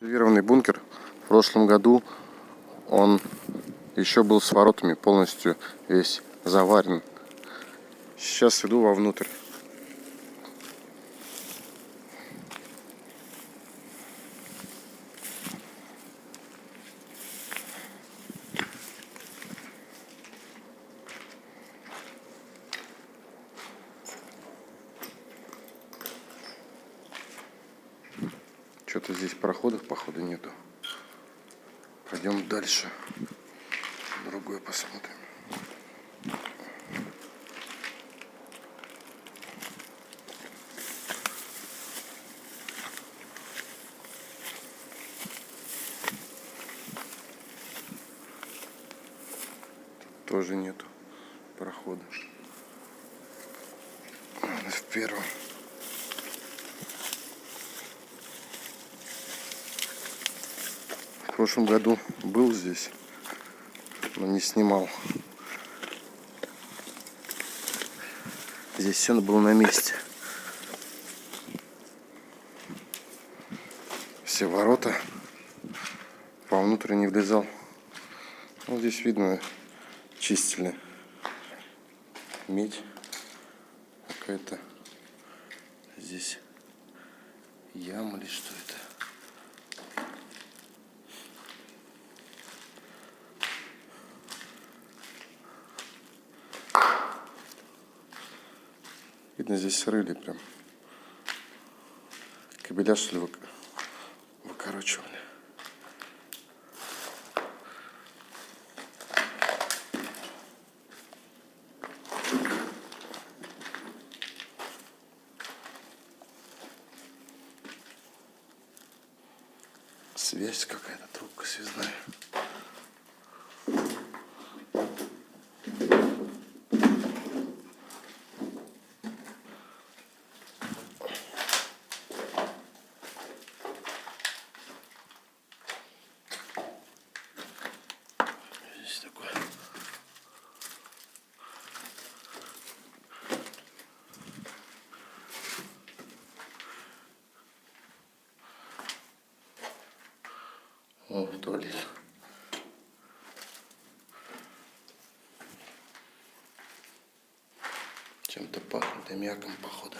Резервированный бункер. В прошлом году он еще был с воротами, полностью весь заварен. Сейчас иду вовнутрь. Что-то здесь проходов, походу, нету. Пойдем дальше. Другое посмотрим. Тут тоже нету прохода. В первом. В прошлом году был здесь, но не снимал. Здесь все было на месте. Все ворота. Вовнутрь не влезал. Вот здесь видно, чистили. Медь какая-то. Здесь яма или что это? Видно, здесь рыли прям. Кабеля, что ли, выкорочивали. Связь какая-то, трубка связная. Здесь такое. О, туалет. Чем-то пахнет, аммиаком, походу.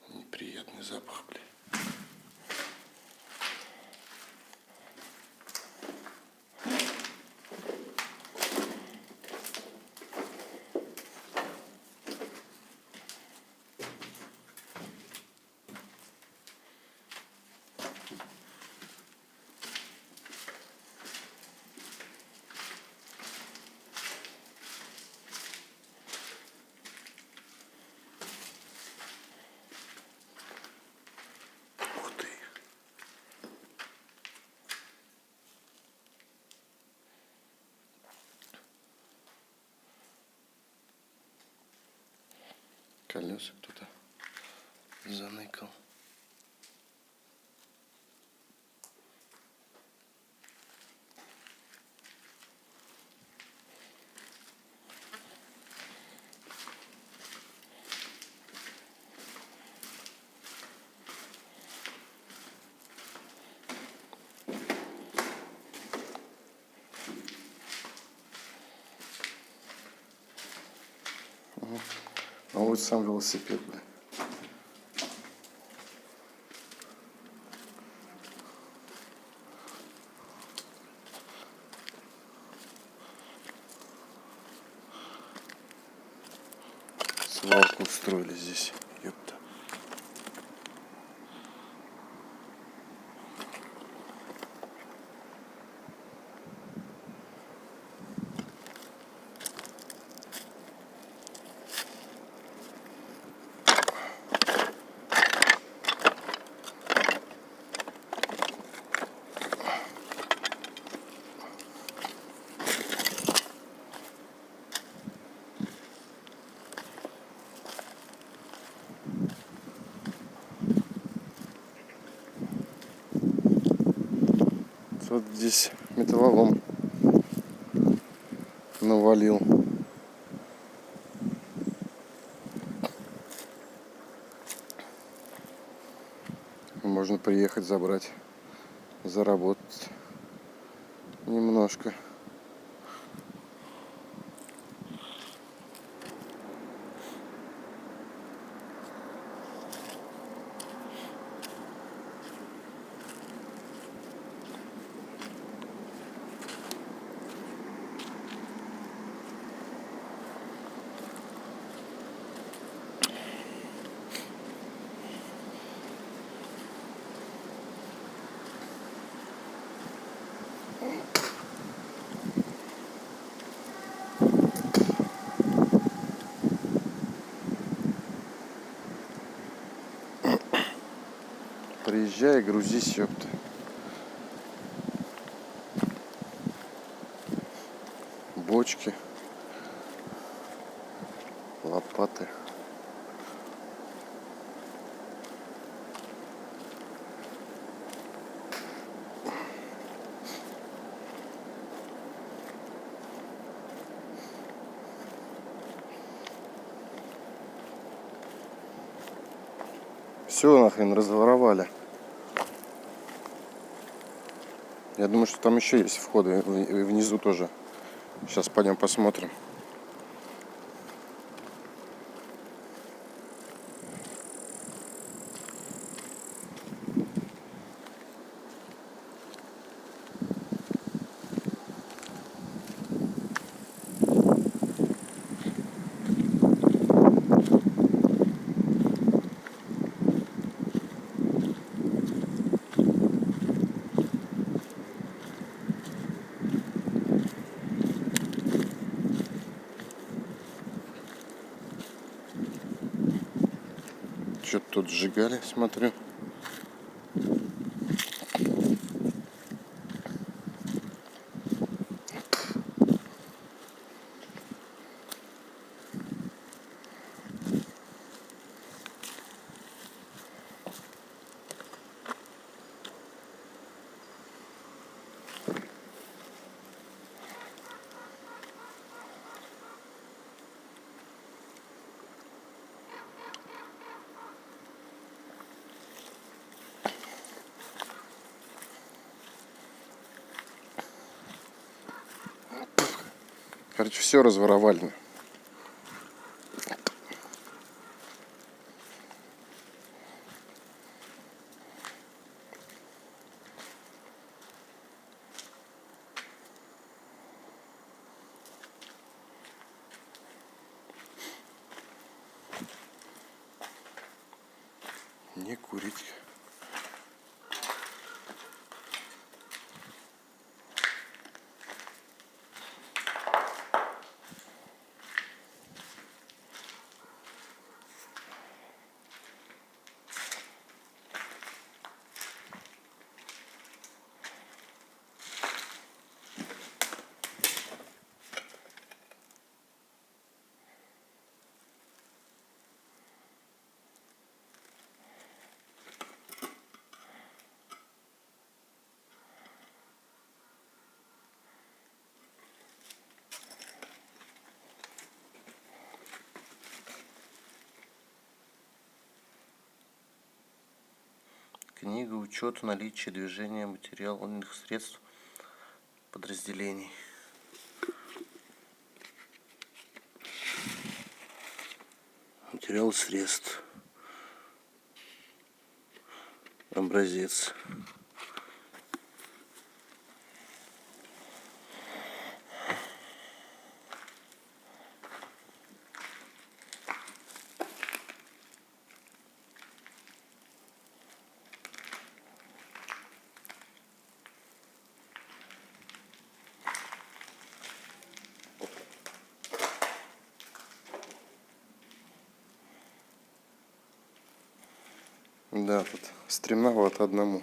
Неприятный запах, блин. Колеса кто-то заныкал. А вот сам велосипед, блин. Свалку устроили здесь, ёпта. вот здесь металлолом навалил. Можно приехать забрать, заработать немножко. Приезжай, грузись, ёпта. Бочки, лопаты. Все нахрен разворовали. Я думаю, что там еще есть входы и внизу тоже. Сейчас пойдем посмотрим. Что-то тут сжигали, смотрю. Короче, все разворовали. Не курить. Книга учета наличия движения материальных средств подразделений. Материал средств. Образец. Да, тут стремновато одному.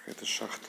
какая-то шахта.